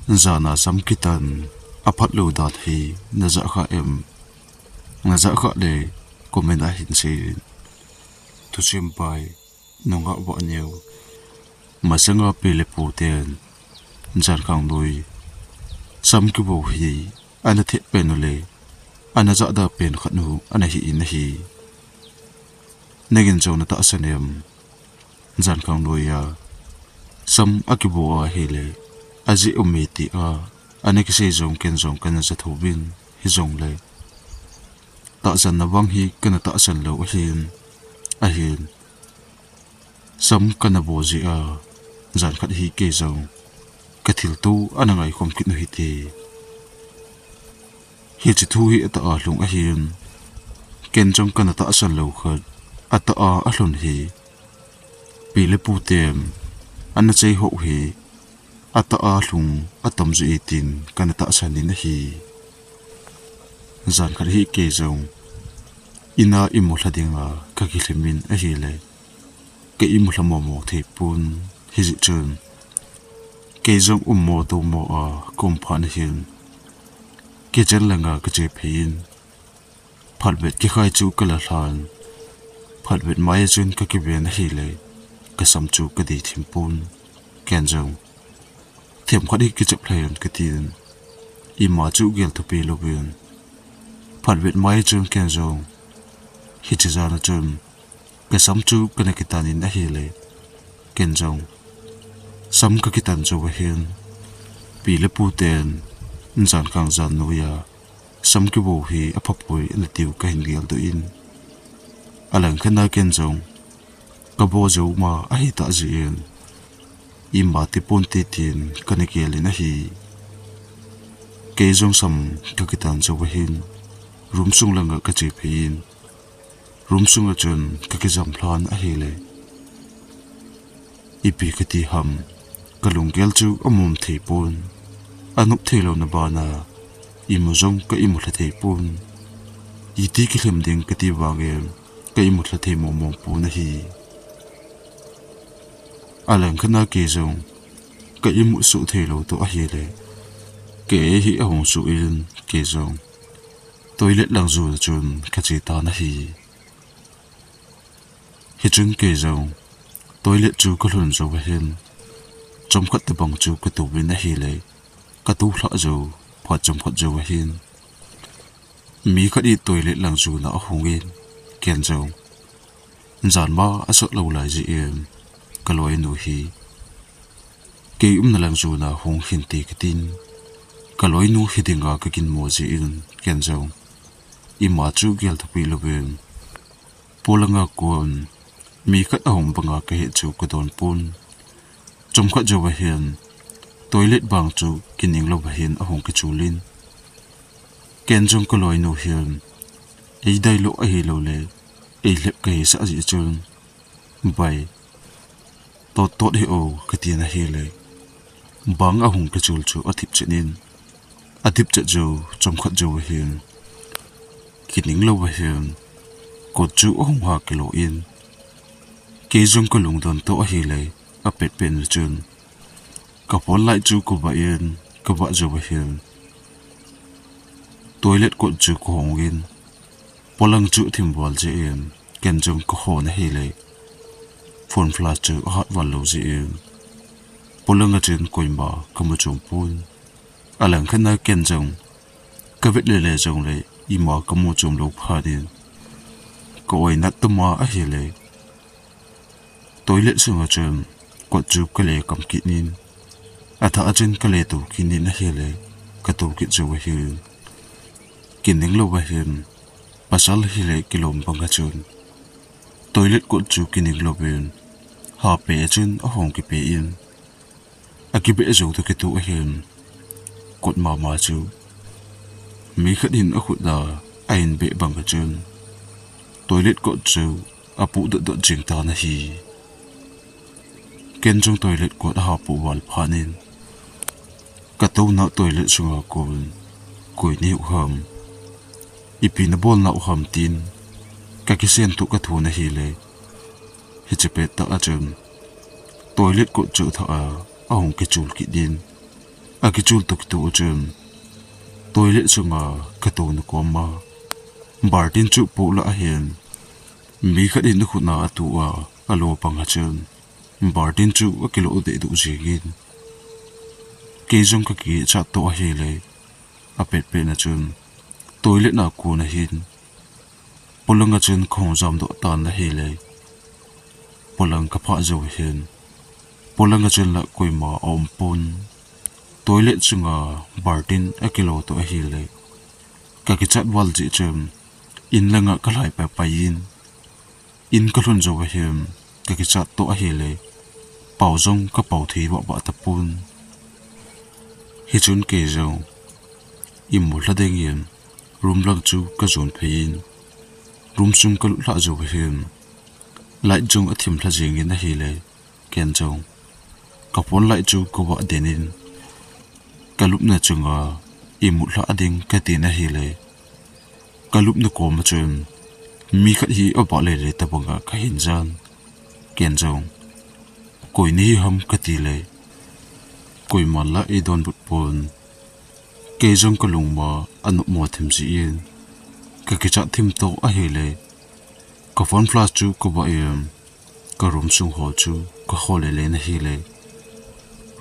zana samkitan apat lo dat hi naza kha em naza kha le komena hin se tu simpai nonga wa neu masanga pele puten jar khang loi samki bo hi ana the penule ana za da pen khanu ana hi in hi negin jona ta sanem jan khang loi ya sam akibo a hele aji umiti a aneki se jong ken jong kana za thobin hi jong le ta san na wang hi kana ta san lo a hin sam kana boji a jan khat hi ke jong kathil tu anangai khom kit no hi te hi chi thu hi ata a hlung a hin ken jong kana ta san lo khat ata a hlun hi pile pu tem ana chei ho hi ata a hlung atom zu itin kana ta sanin hi zan khar hi ke jong ina imulhadinga ka kilmin a hi le ke imulamo mo the pun hi ji chun ke jong ummo to mo a komphan hin ke chen langa ka che phin phalbet ki khai chu kala hlan phalbet mai chun ka ki ben hi le ka sam chu ka di thimpun ken jong thêm khát đi cái chụp hình cái tiền im mà chú gel thu pi lâu bên phản việt mai chun ken rong khi chỉ ra nó chun cái sắm chú cái này cái tàn in đã hi lệ ken rong sắm cái tàn cho cái hiền pi lệ pu tiền dàn khang dàn nuya sắm cái bộ hi áp phập bồi là tiêu cái hình gel tự in alang cái na ken rong cái bộ dấu mà ai ta gì imba ti ponti tin kanekeli na hi kejong sam kakitan chawahin rumsung langa ka chepin rumsung achun kakizam plan a hele ipi kati ham kalungel chu amum theipun anup thelo na bana imujong ka imutla theipun iti ki hlemding kati wangem ka imutla theimo mong pu na hi alang khana ke jong ka imu su thelo to a hi le ke hi a hong su in ke jong toilet lang zu chun ka chi ta na hi chun ke jong toilet chu ko hlun zo wa hin chom khat te bang chu ka tu bin na hi le ka tu hla zo pha chom khat zo wa hin mi khat i toilet lang zu na a hong in ken jong jan ma a so lo lai ji em kaloi nu hi ke na lang zu na hong hin ti kitin kaloi nu hidinga ka kin mo ji in ken jong I ma chu gel thapi loben polanga kon mi khat hong banga ka he chu ko don pun chom khat jo wa hian toilet bang chu kining lo wa hian a hong ki chulin ken jong kaloi nu hian ei dai lo a hi lo le ei lep ka hi sa ji chun bai tot hi o katina hele bang a hung ka chul chu athip chenin athip che jo chom khat jo hian kining lo wa hian ko chu hung ha kilo in ke jong ko lung don to a hele a pet pen chun ka pol lai chu ko ba in ka ba jo wa hian toilet ko chu ko hong in polang chu thim bol je in ken jong ko ho na hele phone flash chu hot wal lo ji in polanga chen koimba kamu chung pun alang khana ken jong ka vet le jong le ima kamu chung lo pha din ko oi nat tuma a hele toilet sunga chen ko chu kale kam ki nin atha achen kale to kinin a hele ka to ki chu hi kining lo wa hin pasal hele kilom banga chun toilet ko chu kining lo ben ha pe chun a hong ki pe in akibe zo to ki tu a hin kot ma chu mi khadin a khut da ain be banga chun toilet ko chu apu do jing ta na hi ken jong toilet ko ha pu wal phanin ka to na toilet sunga kon koi ni ham ipina bol na ham tin ka kisen tu ka thu na hi le hi chepet ta achun toilet ko chu tha a hong ki chul ki din aki chul tok tu chen toilet chunga ka to na ko ma bartin chu pu la hian mi khat in khuna atu a alo panga chen bartin chu akilo de du jigin ke jong ka ki cha to a hele a pet pe na chen toilet na ko na hin polanga chen khong jam do tan na hele polang ka pha zo hin polanga chen la koi ma om pon toilet chunga bartin akilo to a hele ka ki chat wal ji chem in langa kalai pa pain in kalun zo hem ka ki chat to a hele pau jong ka pau thi ba tapun hi chun ke zo imul la deng yen room lang chu ka zon phein room sum ka la zo hem light jong athim la jing in a hele ken jong ka pon light chu ko wa denin kalup na chunga imul la ading ka tin a hele kalup na ko ma chen mi khat hi aba le le tabanga ka hin jan ken jong koi ni ham ka ti le koi man la e don but pon ke jong ka lung ma anu mo thim ji yen ka ki cha thim to a hele ka phone flash chu ko ba em ka room sung ho chu ka khole le na hele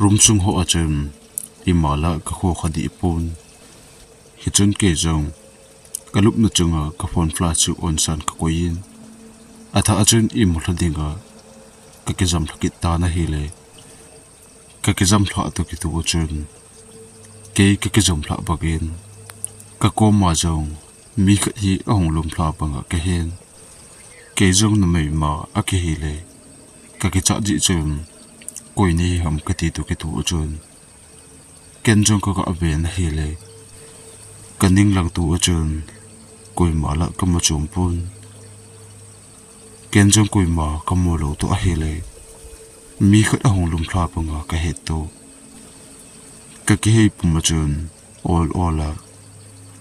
room sung ho a chen imala ka kho khadi pon hi chun ke jong kalup na chunga ka phone flash chu on san ka koin atha achun imul dinga ka ke jam thakit ta na hele ka ke jam thla to ki tu chun ke jam thla bagin ka ko ma jong mi kha hi ong lum thla panga ka hen ke jong na mai ma a ke hele ka ke cha ji chun koi ni ham ka ti tu ki tu chun ken jong ko ka aben hele kaning lang tu chun koi mala kama chompun ken jong koi ma kamo lo to a hele mi khat a hong lum thla panga ka het to ka ke hei puma chun all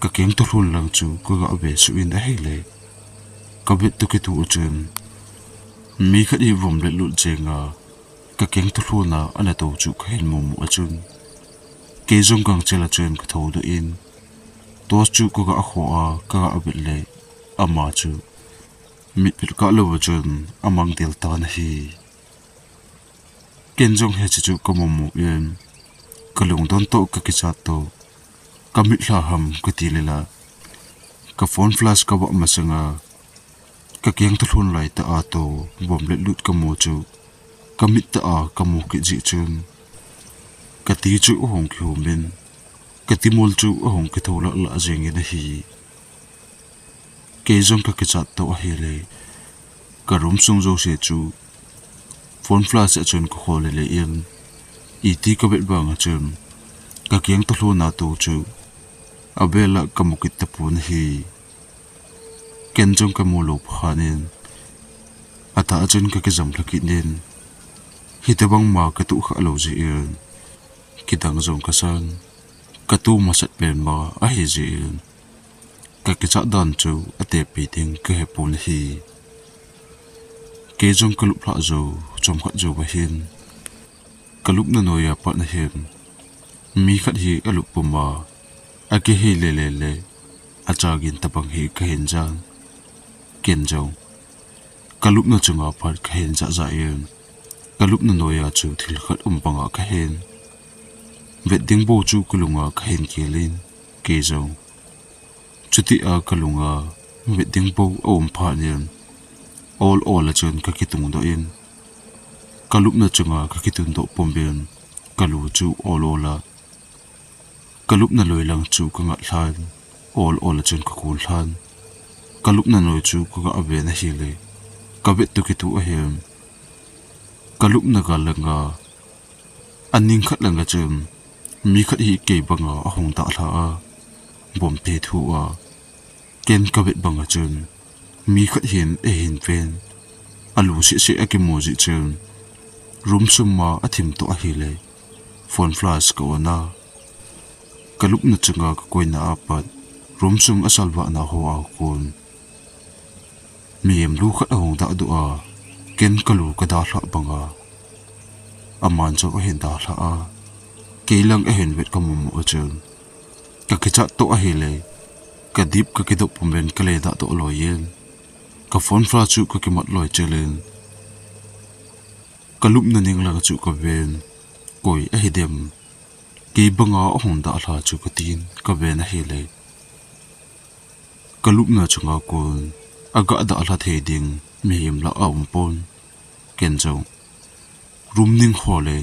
ka keng to hlun lang chu ko ga abe su in a hele ka bet to ki tu chun mi khat i vom le lu chenga ka keng to hluna ana to chu khain mu mu achun ke jong gang chela chen ka tho do in tos chu ko ga kho a ka abet le ama chu mit pil ka lo chun amang del ta na hi ken jong he chu ko mu yen ka lung don to ka ki cha to ka mit hla ham ka ti le la ka phone flash ka ba ma sanga ka keng to hlun lai ta a to bom le lut ka mo chu ka mit ta a ka mo ki ji chun ka ti chu hong khu min ka ti mol chu hong ki thola la jeng in hi ke jong ka ki chat to a hele ka rum sung jo se chu phone flash a chun ko khole le em iti ka bet bang a chum ka keng to hlu na tu chu abela ka mukit ta pun hi ken jong ka mo lo phanin ata chun ka ke jam thaki nen hi te bang ma ka tu kha lo ji en kidang jong ka san ka tu ma sat pen ma a hi ji en ka ke cha dan chu ate pi ting ka he pun hi ke jong ka lup la zo chom kha zo ba hin kalup na noya pa na hem mi khat hi alup puma ake hi le achagin tabang hi ka hen jang ken jong kalup na chunga par ka hen ja yen kalup na noya chu thil khat panga ka hen vet ding bo chu kulunga ka hen kelin ke jong chuti a kalunga vet ding bo pha nen all a chun ka kitung do in kalup na chunga ka kitun do pomben kalu chu olola kalup na loilang chu ka nga hlan all chun ka kul hlan kalup na noi chu ka abe na hile ka bet tu kitu a hem kalup na galanga aning khat langa chum mi khat hi ke banga a hong ta hla a bom pe thu a ken ka bet banga chun mi khat hin e hin pen alu si ake moji chun room summa athim to a hile phone flash ko na kalup na chunga ka koina apat room sum asalwa na ho a kun miem lu khat hong da du a ken kalu ka da hla banga aman cho hin da hla a lang ehen vet ka mumu achun ka kicha to a hele ka dip ka kidop pumben ka le da to loyen ka phone fra chu ka kimat loi chelen ka lup na ning la chu ka ven koi a hidem ki banga hon da la chu ka tin ka ven a hele ka lup na chunga kun aga da la the ding mi him la aum pon ken jo room ning hole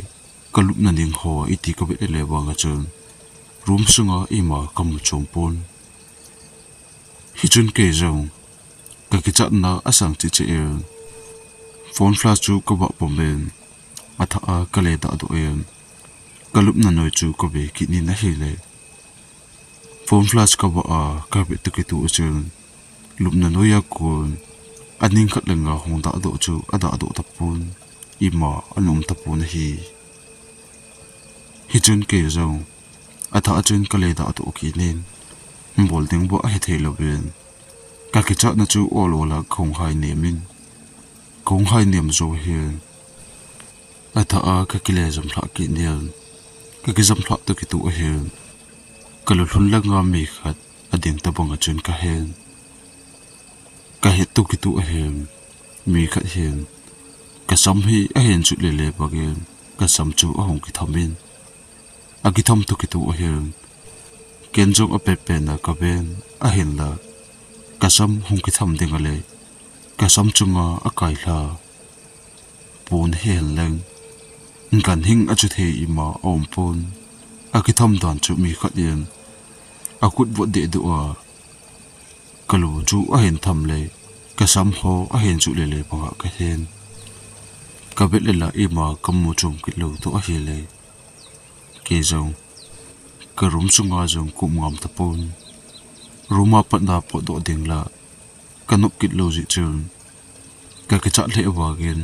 ka lup na ning ho iti ka be le wanga chun room sunga ima kam chom pon hi chun ke jo ka kicha na asang chi che phone flash chu ka ba pomben atha a ka le da do em ka lup na noi chu ko be ki ni na hele phone flash ka ba a ka be tu ki tu chun lup na noya kun aning khat lenga hong da do chu ada do tapun ima anum tapun hi chun ke zo atha chun ka le da to ki nen bol ding bo a he thelo ben ka ki cha na chu ol ola khong hai nemin khong hai nem zo he atha a ka ki le jam thla ki nel ka ki jam thla to ki tu a he ka lu hlun la nga mi khat ading ta bang chun ka hen ka he tu ki tu a he mi khat hen ka sam hi a hen chu le le bagen ka sam chu a hong ki thamin agi tham tu ki tu a he ken jong a pe pe na ka ben a hen la ka sam hong ki tham ding ale ka sam chunga a kai la pun hen leng kan hing a chu the ima om pon agi tham dan chu mi khat yen a kut bo de du a kalu chu a hen tham le ka sam ho a hen chu le le pa ka hen ka bet le la ima kam mu chum ki lo to a he le ke jong ka rum sunga jong kum ngam ta pon ruma pat na po do ding la kanup kit lo ji chun ka ka cha le wa gen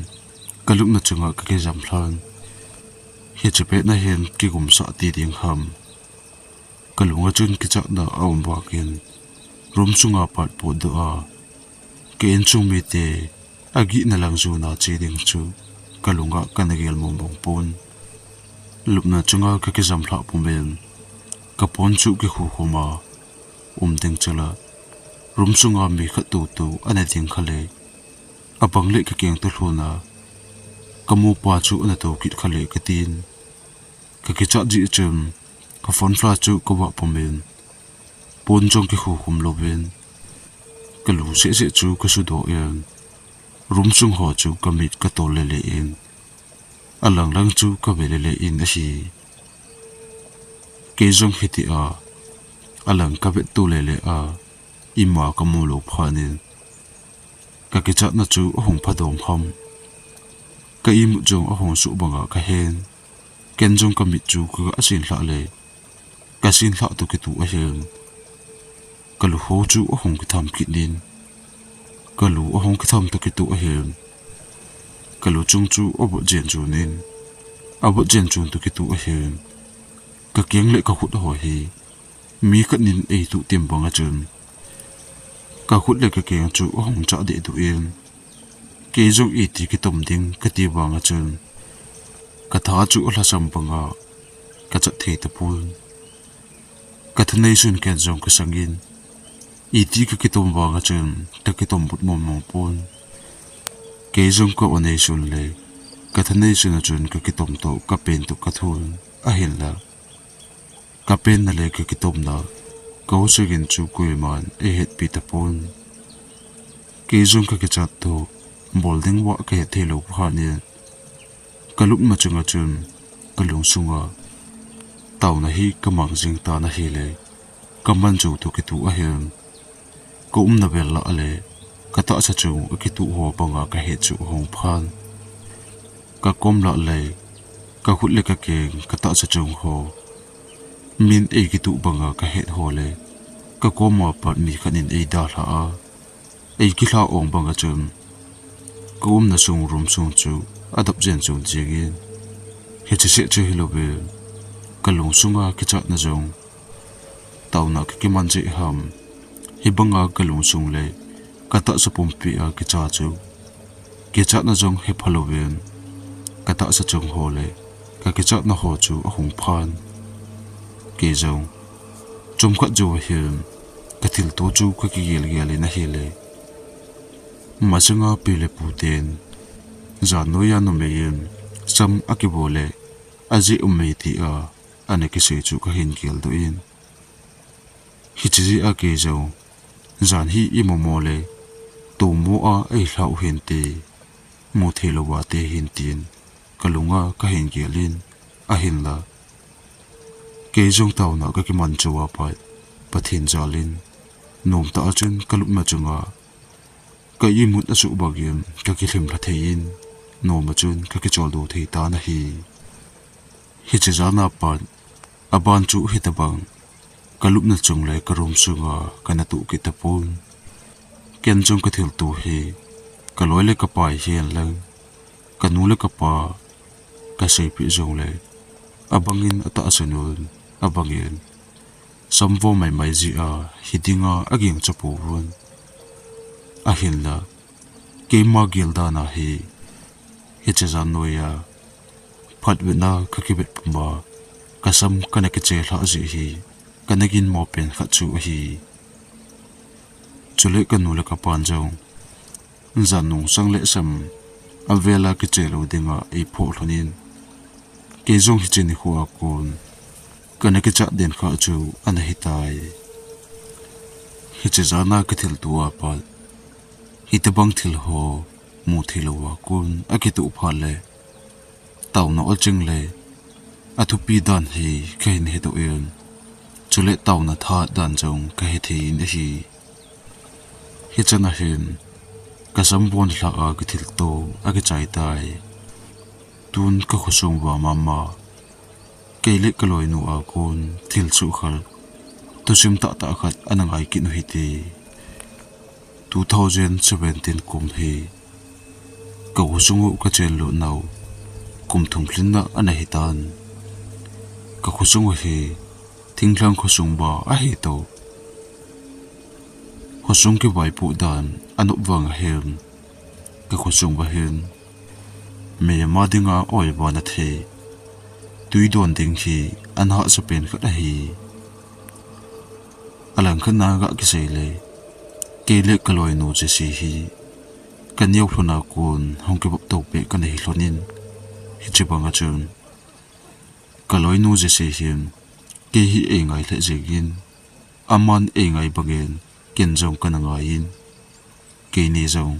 kalup na chunga ka ke jam thlan he chepe na hen ki gum sa ti ding ham kalunga chun ki cha na aum ba gen rum sunga pat po do a ke en chung mi te agi na lang zu na chi ding chu kalunga kanagel mom bong pon lup na chunga ka ke jam thla pumen ka pon chu ki khu khuma ding chala rum sunga mi kha tu ane ding khale abang le ka keng to hluna kamu pa chu ana to kit khale ka tin ka ki cha ji chum ka phone fla chu ko ba pomen pon jong ki khu khum lo ben ka lu se chu ka su do yan rum sung ho chu ka mit ka to le le in alang lang chu ka be le in a hi ke jong hiti a alang ka be tu le a ima ka mu lo phanin ka ki cha na chu hong pha dom ham ka im jong a hong su banga ka hen ken jong ka mit chu ka asin hla le ka sin hla tu ki tu a hen ka lu ho chu a hong ki tham ki nin ka lu a hong ki tham tu ki tu a hen ka lu chung chu obo jen chu nin abo jen chu tu ki tu a hen ka keng le ka khut ho hi mi khat nin ei tu tem banga chun ka khut le ka keng chu a hong cha de du in ke jong i ti ki tom ding ka ti banga chun ka tha chu la sam banga ka cha the ta pul ka thnei sun ken jong ka sangin i ti ka ki tom banga chun ta ki tom but mom mom pon ke jong ko onei sun le ka thnei sun chun ka ki tom to ka pen tu ka thul a hin la ka pen na le ka ki tom na ko segin chu koi man e het pi ta pon ke jong ka ki chat to bolding wa ke thelo phani kalup ma chunga chun kalung sunga taw na hi kamang jing ta na hi le kaman chu to ki tu a hen ko na bel la ale ka ta cha chu ki tu ho banga ka he chu hong phan ka kom la le ka khut le ka ke ka ta cha chu ho min e ki tu banga ka he ho le ka ko ma pa mi khanin e da la a e ki la ong banga chun kum na sung rum sung chu adap jen chu jingin he chi se chu hilobe kalung sunga ki chat na jong tawna ki man je ham hi banga kalung sung le kata sa pumpi a ki cha chu ki chat na jong he phaloben kata sa chung ho le ka ki chat na ho chu hong phan ke zong chom khat jo him kathil to chu ka ki gel gel na hele masanga pele puten za no ya no meyin sam akibole aji ummeti a ane ki se chu ka hin gel do in hichi a ke zo zan hi imomole to mo a ei hlau hin te mo thelo wa te hin tin kalunga ka hin gelin a hin la ke jong taw na ka ki man chuwa pa pathin jalin nom ta achun kalup ma chunga ka imut asu bagim ka ki hlim la thein nom achun ka ki chol do thei ta na hi che jana pa aban chu hitabang kalup na chung le karom sunga kana tu ki tapun ken jong ka thil tu hi kaloi le ka pai hian lang kanu le ka pa ka sei pi jong le abangin ata asunun abangin samvo mai ji a hidinga aging chapu hun a hinla ke ma gilda na hi hichazan noya phatwena khakibet puma kasam kana ke chel ha ji hi kanagin mo pen khachu hi chule kanu le ka pan jong zanung sangle sam avela ke chelo dinga ei pho thlonin ke jong hi chini huwa kun kana ke cha den kha chu ana hitai hichazana ke thil tuwa pa hitabang thil ho mu thilowa kun akitu phale tawna olching le athupi dan hi kain he to en chule tawna tha dan jong ka he thein hi hichana hin kasam bon hla a ki thil to agi chai tai tun ka khosong wa mama keile kaloi nu a kun thil chu khal to sim ta ta khat anangai ki nu hi ti 2017 kum hi ka khosong ka chen lo nau kum thum thlin na ana hi tan ka khosong hi thinglang khosong ba a hi to khosong ki vai pu dan anu wang hem ka khosong ba hen me ma dinga oi ba na the tui don ding hi an ha sa pen khat hi alang khana ga ki seile kele kaloi no je si hi kanyau phuna kun hongke bop to pe kan hi hlonin hi chibanga chun kaloi no je si him ke hi e ngai the jegin aman e ngai bagen ken jong kananga in ke ni jong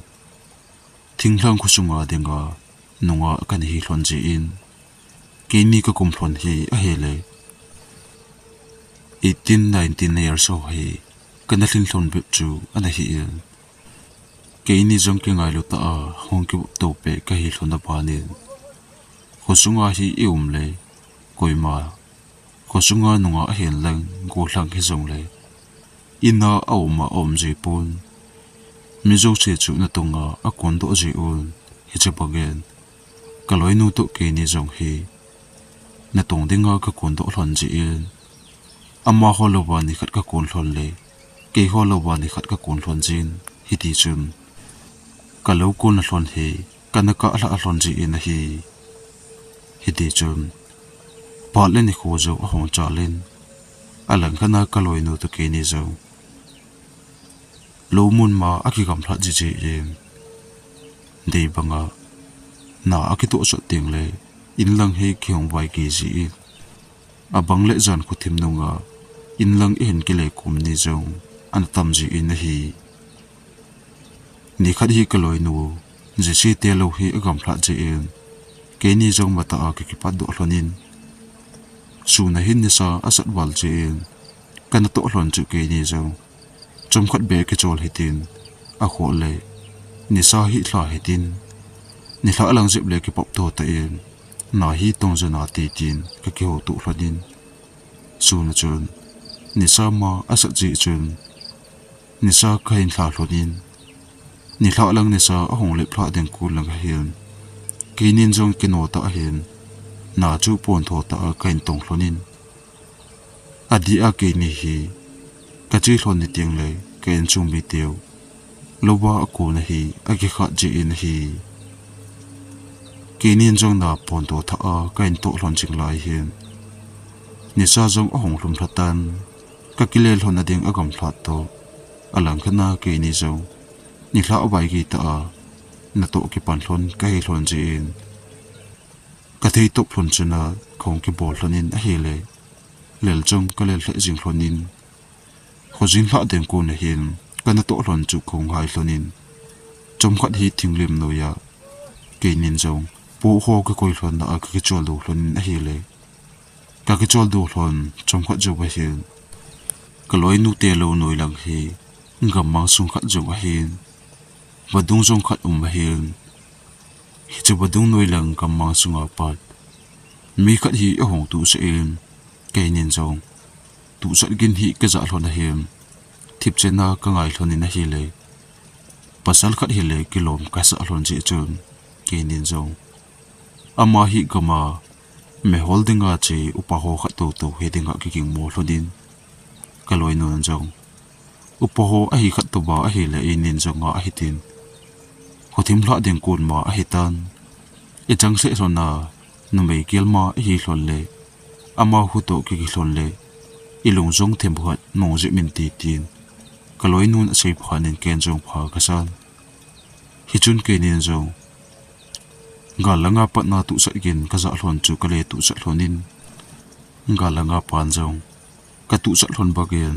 thinglang khusunga denga nunga kan hi hlon ji in ke ni ka kum hlon hi a hele 18-19 years old hi kana thin hlon be chu ana hi in ke ni jong ke ngai lu ta a hong ki to pe ka hi hlon ba ni khusunga hi eum le koima khusunga nunga a hen lang go hlang hi jong le ina awma omji pun mizo che chu na tonga a kondo ji un hi che bagen kaloi nu to ke ni jong hi na tong dinga ka kondo hlon ji in amma holowa ni khat ka kon hlon le ke holowa ni khat ka kon hlon jin hi ti chun kalo kon hlon he kana ka ala hlon ji in hi ti chun pa le ni kho jo a hong cha len alang khana kaloi nu to ke ni zo lo mun ma aki gam thla ji ji em dei banga na aki to so ting le in lang he khyong vai ki ji abang le jan khu thim nunga in lang en ki le kum ni jong an tam ji in hi ni khat hi kaloi nu ji si te lo hi agam thla ji em ke ni jong mata a ki pat do hlonin su na hin ni sa asat wal ji em kana to hlon chu ke ni jong chom khat be ke chol hitin a kho le ni sa hi thla hitin ni thla lang jip le ki pop to ta em na hi tong jana ti tin ka ki ho tu hladin su na chun ni sa ma asat ji chun ni sa kain thla hlonin ni thla lang ni sa a hong le phla den ku lang hian ke nin jong ki no ta hian na chu pon tho ta kain tong hlonin adi a ke ni hi ka chi hlon ni ting le ken chung bi teu lowa aku na hi agi kha ji in hi ke nin jong na pon to tha a kain to hlon ching lai hian นิซาจงอหงลุมพลัตันกะกิเลลหนอดิงอกำพลัดโตอลังคณาเกนิจงนิลาอวัยกีตานาโตกิปันหลนกะเฮหลนจีนกะเทตกพลนชนะของกิบอลหลนินอเฮเลเลลจงกะเลลเลจิงหลนินขอจินละเดงกูนเฮนกันนาโตหลนจุคงหายหลนินจมขัดฮีทิงลิมโนยาเกนินจงปูโฮกะกอยหลนนะกะกิจอลดูหลนินอเฮเลกะกิจอลดูหลนจมขัดจูบะเฮนกะลอยนูเตโลนอยลังเฮงะมังสุงขัดจูบะเฮนบดุงจงขัดบะเฮนฮิจบดุงนอยลังกะมังสุงอาปัดมีขัดฮีอหงตุเสเอนเกนินจงตุสัดกินฮีกะจะหลนเฮมทิบเจนากะงายหลนินอเฮเลปัสสัลขัดเฮเลกิโลมกะสะหลนจิจุนเกนินจงอามาฮิกะมาเมฮอลดิงอาเจอุปะโฮขัดโตโตเฮดิงอะกิกิงโมหลนินกะลอยนนจงอุปะโฮอะฮิขัดโตบาอะเฮเลอินินจงอะฮิตินขอทิมละเดงกูนมาอะฮิตันอิจังเสสนานุเมกิลมาอะฮิหลนเลอามาหุโตกิกิหลนเลอิลงจงเทมพัดนงจิมินตีตินกะลอยนุนอะเซพานินเกนจงพากะซันฮิจุนเกนินจงกาลังอาปัดนาตุสัดกินกะจะหลนจูกะเลตุสัดหลนินกาลังอาปานจงกะตุสัดหลนบะเกน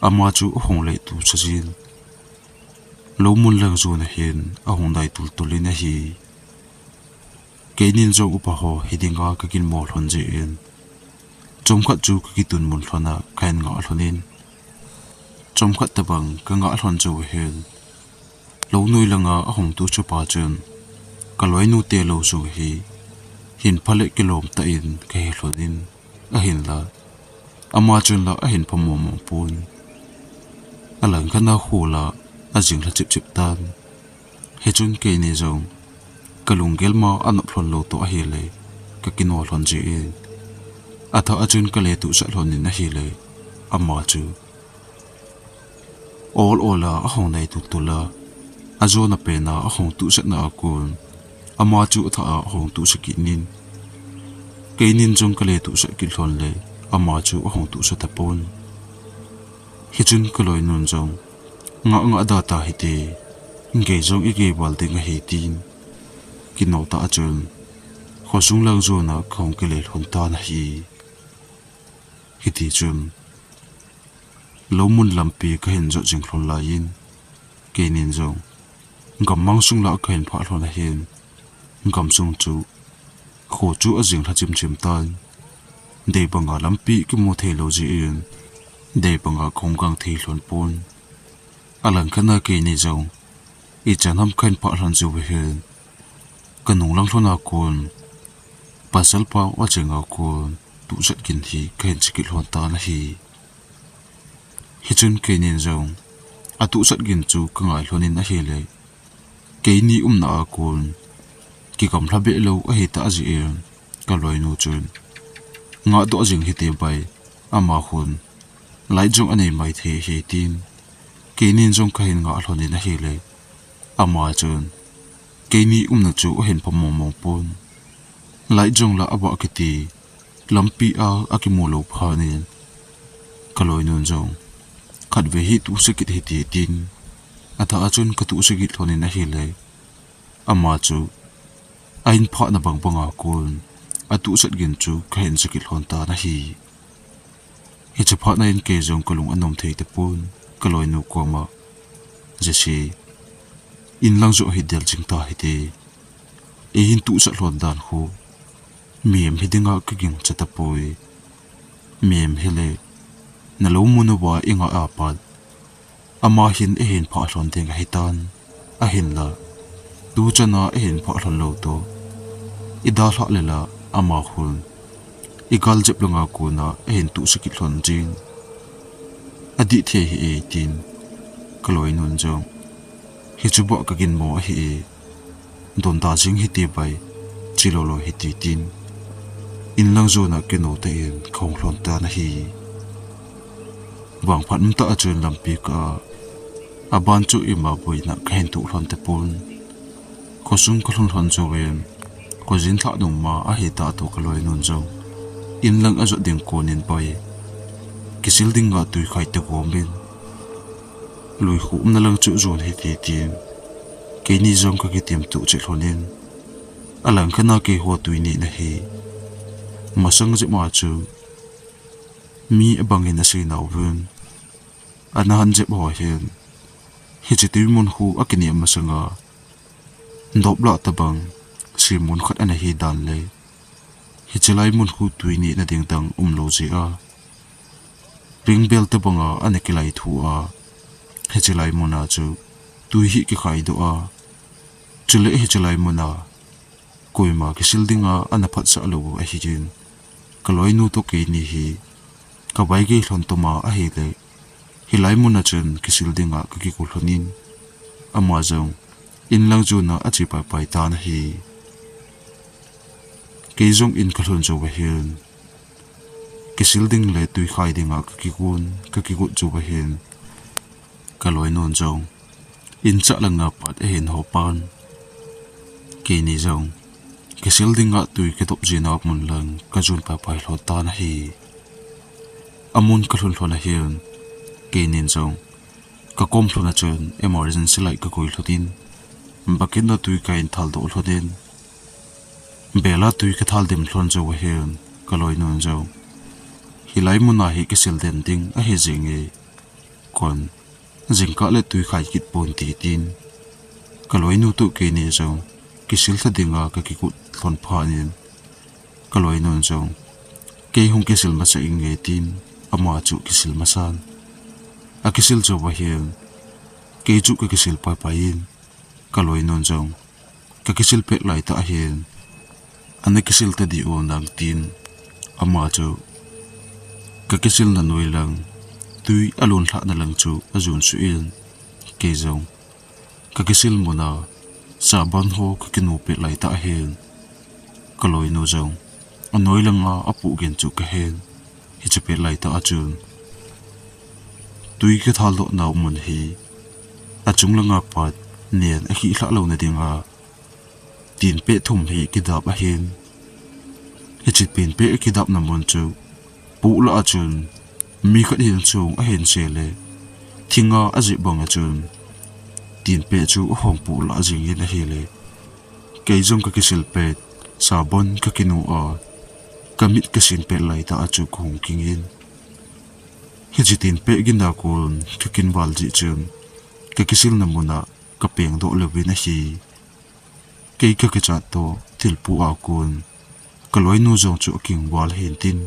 อามาจูหงเลตุสะจินโลมุนลังจูนะเห็นอะหงไดตุลตุลินะฮีเกนินจงอุปะโฮเฮดิงกากะกินโมหลนเจเอ็นจมขัดจูกะกิตุนมุนหลนะไคนงะหลนินจมขัดตะบังกะงะหลนจูเห็นโลนุยลังอาหงตุชุปาจนกะลอยนูเตโลสูฮีหินพะเลกิโลมตะอินกะเฮหลนินอะหินละอามาจนละอะหินพะมอมปูนอะหลังคณะหูละอะจิงละจิบตันเฮจุนเกนิจงกะลุงเกลมาอะนพลนโลโตอะเฮเลกะกินวะหลนจีอินอะทะอะจุนกะเลตุสะหลนินอะเฮเลอามาจูโอลโอลาอะหงไดตุตุลาอะโจนะเปนาอะหงตุสะนะอะกุนอามาจูทะอะหงตุสะกินินเกนินจงกะเลตุสะกิหลนเลอามาจูอะหงตุสะตะปนฮิจุนกะลอยนุนจงงะงะดาตาฮิเตเกจงอีเกบัลติงะเฮตินกินโนตาอะจุนขอสุงลังโจนะของกะเลหลนตานะฮีฮิติจุนโลมุนลัมปีกะเห็นจอจิงหลนลายินเกนินจงกำมังสุงละกะเห็นพะหลนเฮนกำสุงจูโคจูอะจิงละจิมจิมตันเดบังอาลัมปีกิโมเทโลจีเอ็นเดบังอาคงกังเทหลนปนอลังคณะเกนิจงอีจันทำคันพะหลนจูเฮนกันนุงลังหลนอากุนปัสสัลปาว่าจิงอากุนตุจัดกินฮีกะเห็นจิกิหลนตานะฮีฮิจุนเกนิจงอะตุจัดกินจูกะงายหลนินอะเฮเลเกนีนาอากุนกิกำลาเบโลอะเฮตาจีเอ็นกะลอยนูจุนงะดอจิงฮิเตไปอามาคุนไลจงอันเอไมเทเฮตินเกนินจงกะเห็นงะหลนินอะเฮเลอามาจุนเกนีนะจูเห็นพะมองปนไลจงละอะบะกิตีลัมปีอาอะกิโมโลพานินกะลอยนูจงขัดเวฮิตุสกิตฮิเตตินอะทาอาจุนกะตุสกิตหลนินอะเฮเลอามาจูไอ้พะนะบังบังอากุนอะตุสัดกินจูกะเห็นสกิลหอนตานะฮีฮิจะพะนะอินเกจงกะลุงอันนมเทตะปุนกะลอยนูกวมาเจซีอินลังโจฮิเดลจิงตาฮิเตเอหินตุสัดหลอนดานฮูเมียมฮิดิงากะกิงจะตะปุยเมียมเฮเลนะโลมุนวาอิงอาปัดอามาหินเอหินพะหลอนเดงฮิตันอะหินละดูจนะเห็นพอหลอนโลโตอิดาละเลละอามาคุนอีกาลเจ็บลงอากูนะเห็นตุสกิหลอนจีนอดีตเทฮีเอตินกลอยนุนจงฮิจุบะกะกินโมฮีเอดอนตาจิงฮิตีไปจิโลโลฮิตีตินอินลังโจนะกินโอเตเอ็นของหลอนตานะฮีวางพันตาจนลำปีกาอาบานจูอิมาบุยนะกะเห็นตุหลอนเตปุนขอสุงกะหลอนหลอนโจเวนขอจินทะดุงมาอะเฮตาโตกะลอยนุนจง in lang azo ding konin boy kisil ding nga tui khai te gomin lui khu na lang chu zon he ti tim ke ni zong ka ki tim tu che hlonin alang khana ke ho tui ni na hi masang je ma chu mi abangin na sei naw bun anahan je bo hen hi che ti mun hu akini masanga ndobla tabang si mun khat ana hi dan le hi chelai mun hu tui ni na ding tang lo ji a ring bel te bonga ane kilai thu a hi chelai mona chu tui hi ki khai do a chule hi chelai mona koima ki sildinga ana phat sa lo a hi jin kaloi nu to ke ni hi ka bai ge hlon to ma a hi le hi lai mona chen ki sildinga ka ki ko hlonin ama jong in lang ju na a chi pai pai ta na hi ke jong in ka hlon jo wa hin ki silding le tui khai dinga ka ki ku ju wa hin kaloi non jong in cha langa pat e hin ho pan ke ni jong ki sildinga tui ke top jina mun lang ka jun pa pai hlo ta na hi amun ka hlon hlona hin ke nin jong ka kom hlona chen emergency lai ka koi hlotin bakin na tui ka in thal do hloden bela tui ka thal dim hlon jo wa hin kaloi non jong hilai muna hi ki sil den ding a he jinge kon jingka le tui khai kit pon ti tin kaloi nu tu ke ni jong kisil tha dinga ka ki kut thon phanin kaloi non jong ke hung kisil ma sa inge tin ama chu kisil masan a kisil jo wa hian ke chu ka kisil pa pa in kaloi non jong ka kisil pe lai ta hian ane kisil ta di o nang tin ama chu ka kisil na noi lang tui alon thla na lang chu azun su in ke jong ka kisil mona sa ban ho ka kinu pe lai ta hen kaloi no jong anoi langa apu gen chu ka hen hi che pe lai ta achun tui ka thal do na mun hi achung langa pat nen a hi thla lo na dinga tin pe thum hi ki dap a hen hi che pin pe ki dap na mun chu pu la achun mi khat hin chung a hen se le thinga aji bang achun tin pe chu hong pu la jing in a hi le ke jong ka kisil pe sabon ka kinu a kamit ka sin pe lai ta achu khong king in hi ji tin pe gin da kun ka kin wal ji chum ka kisil na muna ka peng do le wi na hi ke ka ka cha to til pu a kun ka loi nu jong chu king wal hin tin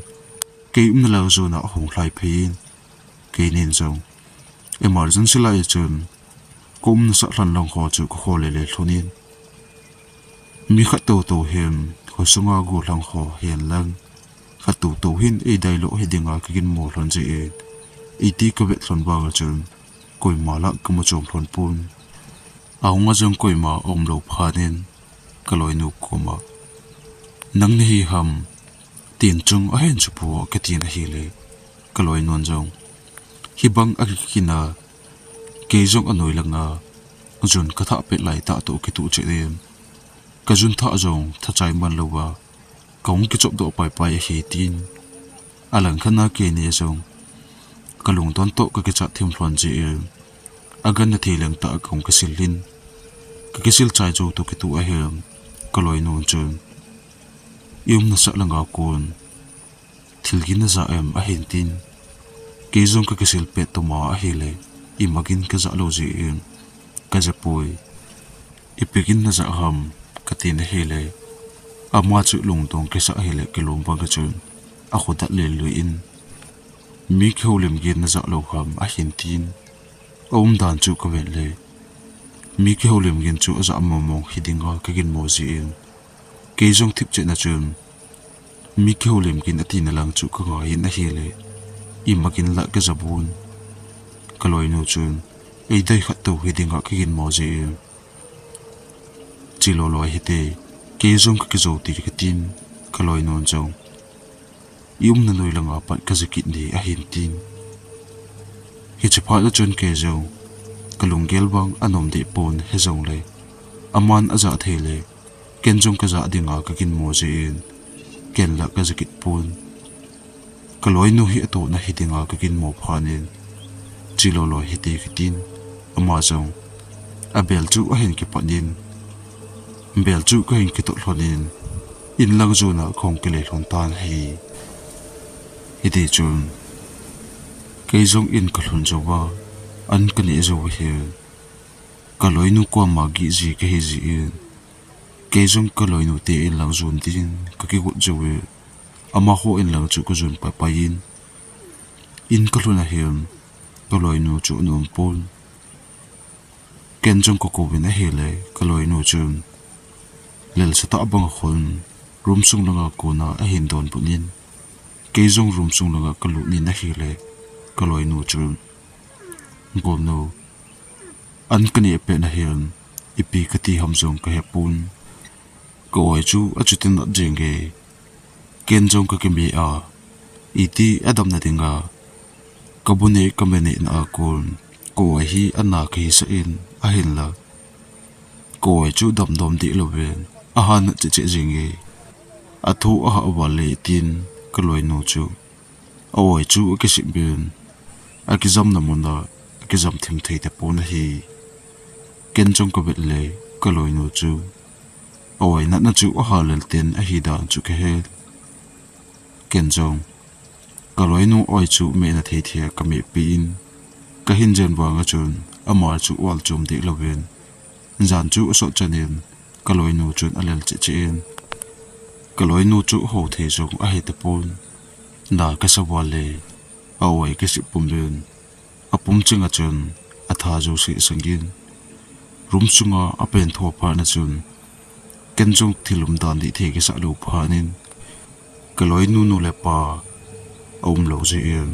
ke um na la zo na hong lai phein ke nin jong emergency lai chun kum na sa hlan long kho chu ko le le thlonin mi khat to hem ko sunga gu lang kho hen lang khat to hin e dai lo he dinga ka kin mo hlon je e ti ko vet hlon ba ga chun koi mala ka mo chom hlon pun aunga jong koi ma om lo phanin kaloi nu ko ma nang ni ham tin chung a hen chu pu ka tin hi le kaloi non jong hi bang a kina ke jong anoi langa jun ka tha pe lai ta to ki tu che dem ka jun tha jong tha chai man lo wa kong ki chop do pai pai he tin alang khana ke ni jong kalung ton to ka ki cha thim hlon ji agan na thilang ta kong ka silin ka ki sil chai jo to ki tu a hem kaloi non chun yum na sa langa kun thilgin na za em a hin tin ke jong ka ki sil pe to ma a hi le imagin ka za lo ji in ka ja poi ipigin na za ham ka tin hele ama chu lung tong ke sa hele ke lom ba ka chun a khoda le lu in mi kholim gen na za lo ham a hin tin om dan chu ka vel le mi kholim gen chu a za momong hidinga ka gin mo ji in ke jong thip che na chun mi kholim gen ati na lang chu ka ga in na hele imagin la ka zabun kaloi no chun ei dai khat to hidinga ka gin mo ji chilo lo hite ke jong ka zo ti ka tin kaloi non jong yum na noi langa pat ka zakit ni a hin tin hi chapa la chun ke zo kalung gel bang anom de pon he zong le aman aza thele ken jong ka za dinga ka kin mo je in ken la ka zakit pon ka loi nu hi ato na hidinga ka kin mo phanin chilo lo hiti kitin ama jong abel chu a hen ki panin bel chu ka hin ki to hlonin in lang zuna khong ke le hlon tan hi hiti chun kei jong in ka hlon jowa an kani zo hi ka loi nu ko ma gi ji ke hi ji in kei jong ka loi nu te in lang zun tin ka ki gut jowe ama ho in lang chu ko zun pa pa in ka hlona hiam ka loi nu chu num pol ken jong ko ko bin a hele ka loi nu chun lel sa ta bang khon rum sung langa ko na a hin don punin kei jong rum sung langa ka lu ni na hele ka loi nu chun bom no an kani pe na hiam ipi ka ti ham jong ka hepun ko oi chu a chutin na jenge ken jong ka kemi a iti adam na dinga kabune kamene na akon ko hi anna ke sa in a hin la ko chu dam dom di loven a han che che jinge a thu a wale tin ka loi no chu oi chu ke sibin a ki zam na mona ki zam thim thei te pon hi ken jong ko betle ka loi no chu oi na chu a halal ten a hi dan chu ke he ken jong ka loi no oi chu me na thei thia ka me pin ka hin jen wanga chun amar chu wal chum de loven zan chu so chanin ka loi no chun alel che chen ka loi no chu ho the jong a he te pon na ka sa wale a oi ke si pum den a pum chinga chun a tha jo si sangin rum sunga a pen tho pa na chun ken jong thilum dan di the ke sa lo phanin ka loi nu nu le pa lo je en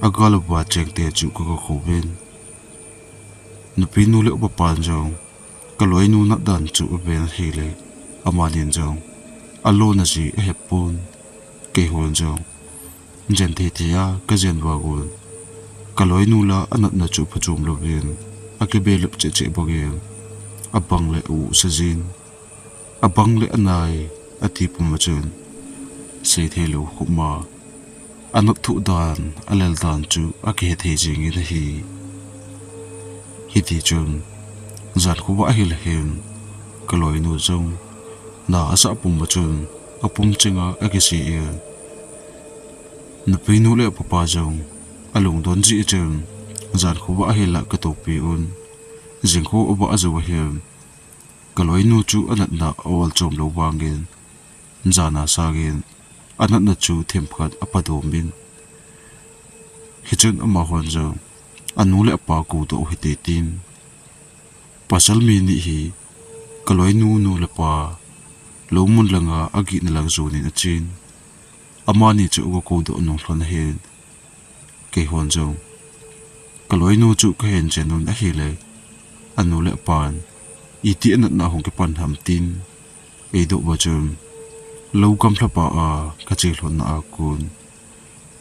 agal ba cheng te chu ko ko ben nu pi nu le ba pan jong ka loi nu na dan chu ben hele amanin jong alo na ji he pon ke hon jong jen te tia ka jen wa gun ka loi nu la anat na chu phachum lo ben ake be lup che che bogem abang le u sajin abang le anai ati pumachun sei thelo khuma anot thu dan alel dan chu ake the jing in hi hiti chun zan khuwa hil hem kaloi nu jong na asa pum chun apum chinga ake si e na pinu le papa jong alung don ji chun zan khuwa hila ka to pi un jing kho oba azawa hem kaloi nu chu anat na awal chom lo wangin jana sagin anat na chu them khat apadom bin hichun ama hon jo anule pa ku to hite tin pasal mi ni hi kaloi nu nu le pa lo mun langa agi na lang zoni na chin ama ni chu go ko do nong thon hen ke hon jo kaloi nu chu ka hen chenun a hi le anule pan iti anat na hong ke pan ham tin e do ba chum lo kam thla pa a ka che hlon na akun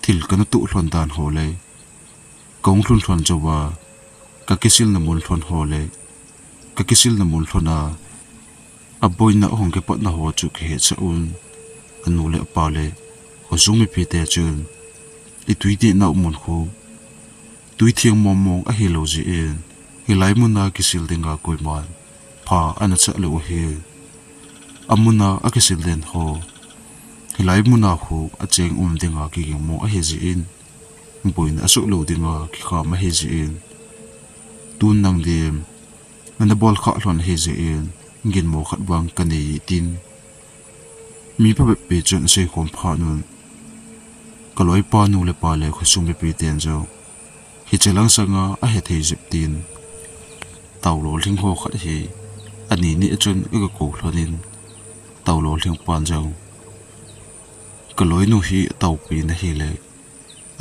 thil kana tu hlon dan hole kong hlon hlon jowa ka kisil na mul hlon hole ka kisil na mul hlona aboy na hong ke pat na ho chu ke cha un anu le pa le ho zumi pi te chun i tuiti na mun khu tui thiang mom mong a hi lo ji en hi lai mun na kisil dinga koi man pha ana cha lo hi amuna a kisil den ho hilai muna khu a cheng dinga ki mo a he ji in boin asu lo dinga ki kha ma he ji in tun nang dem ana bol kha hlon he ji in ngin mo khat wang kani tin mi pa pe chon se khom pha nun kaloi pa nu le pa le khu sum pe ten jo hi chelang sanga a he thei jip tin taw lo ling ho khat hi ani ni chon e ko hlonin taw lo ling pan jo kaloi nu hi taw pi na hi le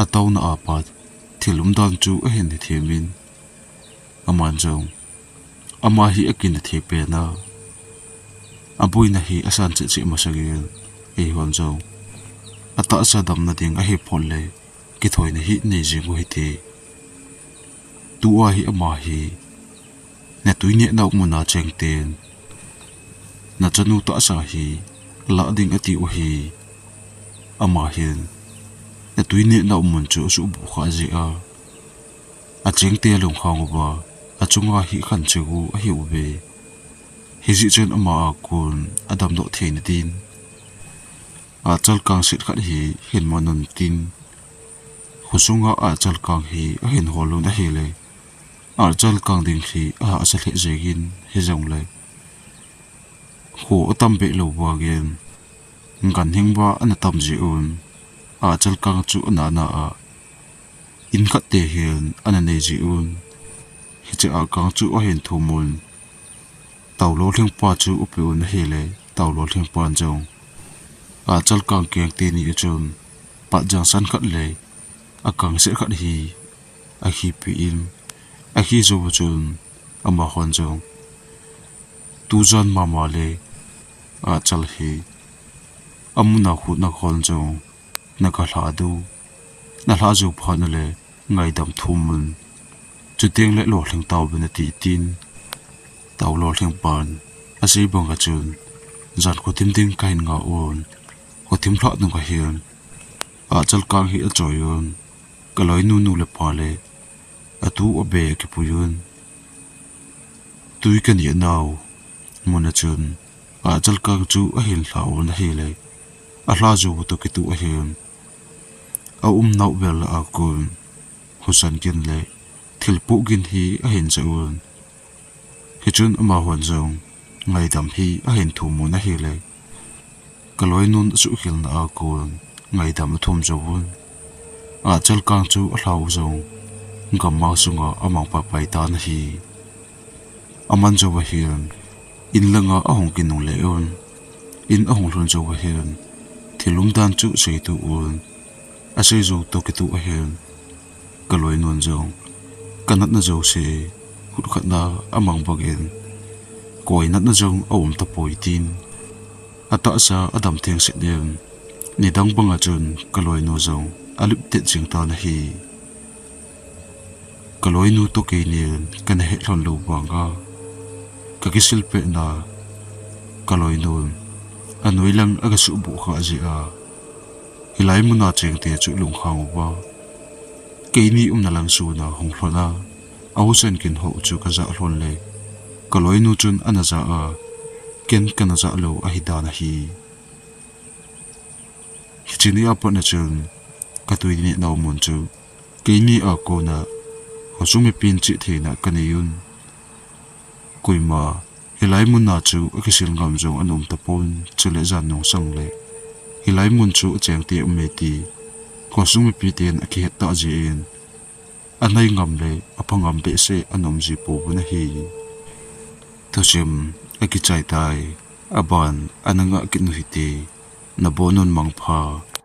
ataw na apat thilum dan chu a hen themin aman jong ama hi akin the pe na abui na hi asan che che masagin e hon jong ata sa dam na ding a hi phol le ki thoi na hi nei jing ho hi te tu a hi ama hi na tuine na mu na cheng ten na chanu ta sa hi la ding ati o hi ama hin แต่ตุยนี่เรามันจูสุบุขจีอาเจงเตียลงข้างว่าอาจงว่าหิขันเจกูหิวเบฮิจิจนอมาอากุนอาดำโดเทนดินอาจัลกังสิทธิ์ขัดฮีเห็นมันนตินขุสุงอาจัลกังฮีเห็นหัวลุนได้เลยอาจัลกังดิงฮีอาสัลเหเจกินฮิจงเลยหัวตั้มเบลววาเกนกันหิงว่าอันตั้มจีอุนอาจัลกังจูนานาอินขัดเตเฮียนอันเนจีอุนฮิจอากังจูเห็นทุมุนเต่าโลเลียงปาจูอุปอุนเฮเลยเต่าโลเลียงปานจงอาจัลกังเกียงเตนีจนปัจจังสันขัดเลยอากังเสขัดฮีอาฮีปีอินอาฮีโจวจนอามาฮอนจงตูจันมาเลยอาจัลฮีอามุนาขุดนักฮอนจงนักลาดูนักลาจูพานเลยไงดำทุ่มมันจุดเตียงเล็กโลเลียงเต่าเป็นตีตินเต่าโลเลียงปานอาศัยบังกะจุนจัดขทิมดิ้งไก่งาโอนขทิมพลาดนุ่งกะเฮียนอาจัลกังฮีอจอยยนก็เลยนูเลปาเลยอาตูอเบกิปุยนตุยกันยันเอามันจุนอาจัลกังจูอหินลาวนะเฮเลยอาลาจูตุกิตุอหินอานาวเวลอากุนหุสันกินเลยทิลปุกินฮีอหินจะอุนฮิจุนมาหวนจงไงดำฮีอหินทุมุนะเฮเลยก็เลยนุนสุขิลนาอากุนไงดำทุมจวุนอาจัลกังจูลาวจงกำมาสุงอามังปะไปตานฮีอามันจวะเฮียนอินลังอาหงกินนงเลอุนอินอาหงลุนจวะเฮียนที่ลุมดันจูเสยตูอุนอาศัยจูตกิตูเฮียนก็เลยนุนจงกันนัดนจูเสยขุดขัดนาอามังบักเอ็นก่อยนัดนจงอาอมตะปอยตินอาตาซาอาดำเทียงเสดียมนี่ดังบังอาจุนก็เลยนุจงอาลิบเตจิงตานะฮีก็เลยนูตกเนียนกันเหตุหลอนลูบังก็กิสิลเปนาก็เลยนูนอันวิลังอากาศอุบุขาจีฮิไลมุนาเจงเตจุลุงข้างว่าเกนี่นาลังสูนาหงพลนาเอาเส้นกินหัวจูกระจะหลอนเลยก็เลยนูจุนอันจะเกินกันจะโลอหิดานะฮีฮิจินีอาปนจุนก็ตัวนี้นาวมุนจูเกนี่อาโกนาเขาสุ่มไม่เป็นจิตเทนะกันยุนกุยมาฮิไลมุนนาจูอกิสิลงามจงอันตะปนจุเลจานนงสังเลฮิไลมุนจูเจียงเตียเมตีเขาสุ่มไม่เป็นเตียนอกิเหตตาจีเอ็นอันไหนงามเลยอพังงามเบเซอันจีปูบนะฮีทุกชิมอกิใจตายอาบานอันงะกินหิตีนบอนนมังพา